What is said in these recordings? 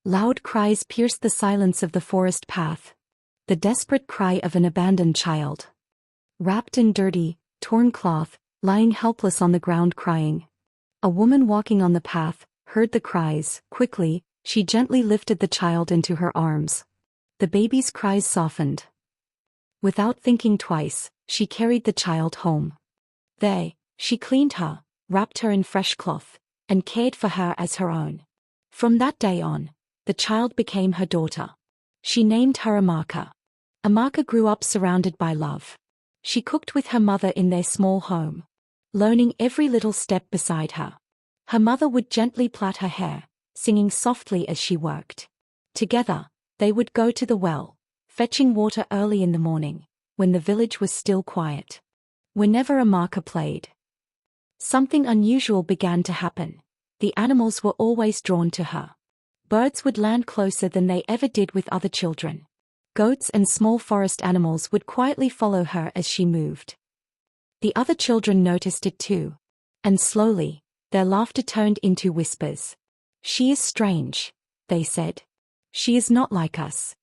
Loud cries pierced the silence of the forest path. The desperate cry of an abandoned child. Wrapped in dirty, torn cloth, lying helpless on the ground crying. A woman walking on the path heard the cries. Quickly, she gently lifted the child into her arms. The baby's cries softened. Without thinking twice, she carried the child home. She cleaned her, wrapped her in fresh cloth, and cared for her as her own. From that day on, the child became her daughter. She named her Amaka. Amaka grew up surrounded by love. She cooked with her mother in their small home, learning every little step beside her. Her mother would gently plait her hair, singing softly as she worked. Together, they would go to the well, fetching water early in the morning, when the village was still quiet. Whenever Amaka played, something unusual began to happen. The animals were always drawn to her. Birds would land closer than they ever did with other children. Goats and small forest animals would quietly follow her as she moved. The other children noticed it too. And slowly, their laughter turned into whispers. "She is strange," they said. "She is not like us."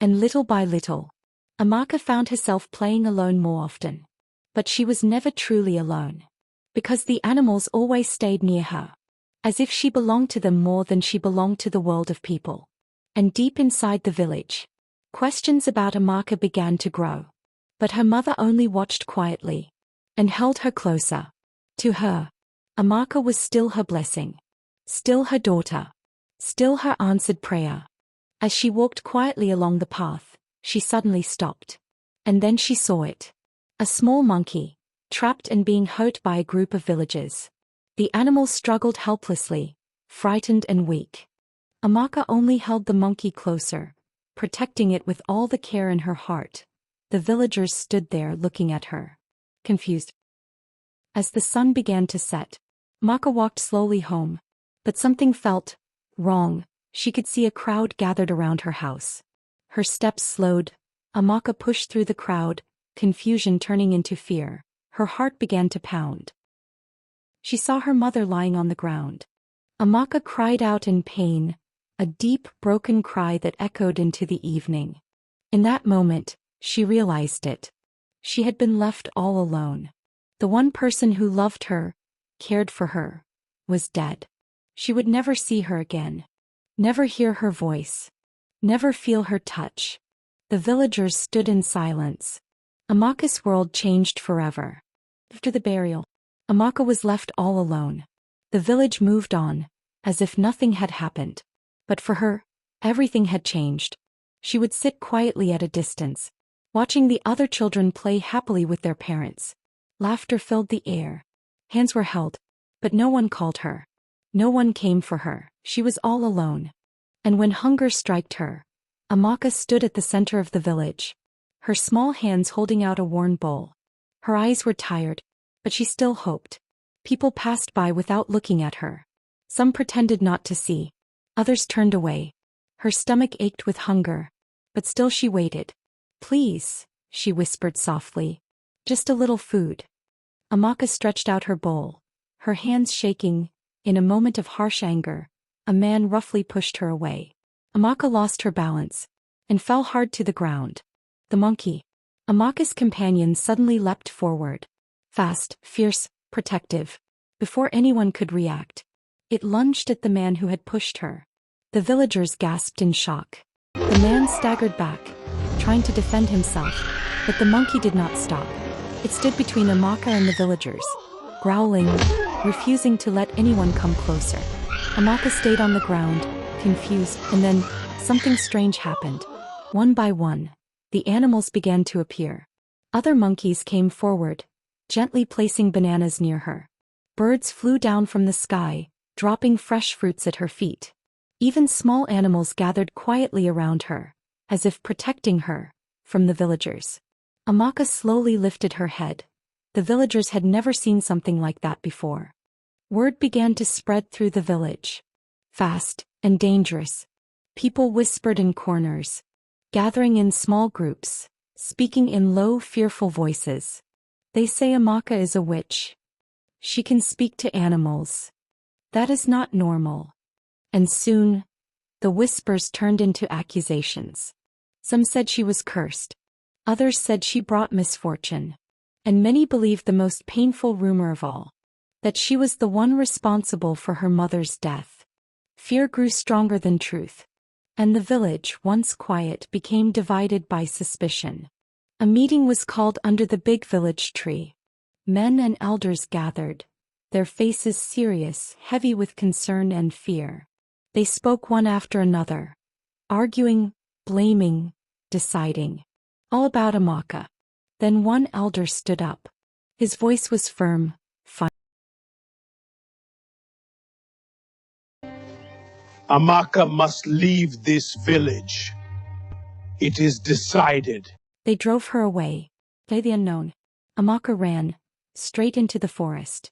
And little by little, Amaka found herself playing alone more often. But she was never truly alone. Because the animals always stayed near her. As if she belonged to them more than she belonged to the world of people. And deep inside the village, questions about Amaka began to grow. But her mother only watched quietly and held her closer. To her, Amaka was still her blessing. Still her daughter. Still her answered prayer. As she walked quietly along the path, she suddenly stopped. And then she saw it. A small monkey, trapped and being hurt by a group of villagers. The animals struggled helplessly, frightened and weak. Amaka only held the monkey closer, protecting it with all the care in her heart. The villagers stood there looking at her, confused. As the sun began to set, Amaka walked slowly home. But something felt wrong. She could see a crowd gathered around her house. Her steps slowed. Amaka pushed through the crowd, confusion turning into fear. Her heart began to pound. She saw her mother lying on the ground. Amaka cried out in pain, a deep, broken cry that echoed into the evening. In that moment, she realized it. She had been left all alone. The one person who loved her, cared for her, was dead. She would never see her again. Never hear her voice. Never feel her touch. The villagers stood in silence. Amaka's world changed forever. After the burial, Amaka was left all alone. The village moved on, as if nothing had happened. But for her, everything had changed. She would sit quietly at a distance, watching the other children play happily with their parents. Laughter filled the air. Hands were held, but no one called her. No one came for her. She was all alone. And when hunger struck her, Amaka stood at the center of the village, her small hands holding out a worn bowl. Her eyes were tired, but she still hoped. People passed by without looking at her. Some pretended not to see. Others turned away. Her stomach ached with hunger. But still she waited. "Please," she whispered softly. "Just a little food." Amaka stretched out her bowl, her hands shaking. In a moment of harsh anger, a man roughly pushed her away. Amaka lost her balance and fell hard to the ground. The monkey, Amaka's companion, suddenly leapt forward. Fast, fierce, protective. Before anyone could react, it lunged at the man who had pushed her. The villagers gasped in shock. The man staggered back, trying to defend himself, but the monkey did not stop. It stood between Amaka and the villagers, growling, refusing to let anyone come closer. Amaka stayed on the ground, confused, and then something strange happened. One by one, the animals began to appear. Other monkeys came forward, gently placing bananas near her. Birds flew down from the sky, dropping fresh fruits at her feet. Even small animals gathered quietly around her, as if protecting her from the villagers. Amaka slowly lifted her head. The villagers had never seen something like that before. Word began to spread through the village. Fast and dangerous. People whispered in corners, gathering in small groups, speaking in low, fearful voices. They say Amaka is a witch. She can speak to animals. That is not normal. And soon, The whispers turned into accusations. Some said she was cursed. Others said she brought misfortune. And many believed the most painful rumor of all, that she was the one responsible for her mother's death. Fear grew stronger than truth. And the village, once quiet, became divided by suspicion. A meeting was called under the big village tree. Men and elders gathered, their faces serious, heavy with concern and fear. They spoke one after another, arguing, blaming, deciding. All about Amaka. Then one elder stood up. His voice was firm, final. Amaka must leave this village. It is decided. They drove her away. Play the unknown. Amaka ran, straight into the forest.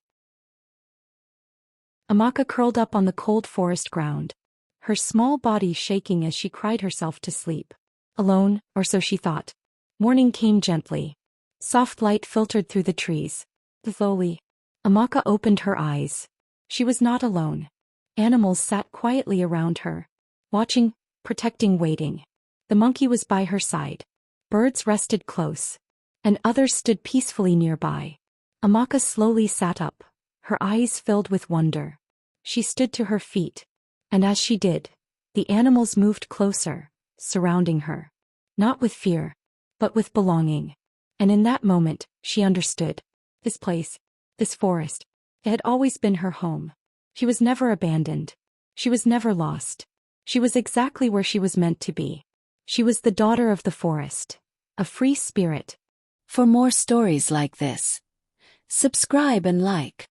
Amaka curled up on the cold forest ground, her small body shaking as she cried herself to sleep. Alone, or so she thought. Morning came gently. Soft light filtered through the trees. Slowly, Amaka opened her eyes. She was not alone. Animals sat quietly around her, watching, protecting, waiting. The monkey was by her side. Birds rested close, and others stood peacefully nearby. Amaka slowly sat up, her eyes filled with wonder. She stood to her feet, and as she did, the animals moved closer, surrounding her. Not with fear, but with belonging. And in that moment, she understood. This place, this forest, it had always been her home. She was never abandoned. She was never lost. She was exactly where she was meant to be. She was the daughter of the forest, a free spirit. For more stories like this, subscribe and like.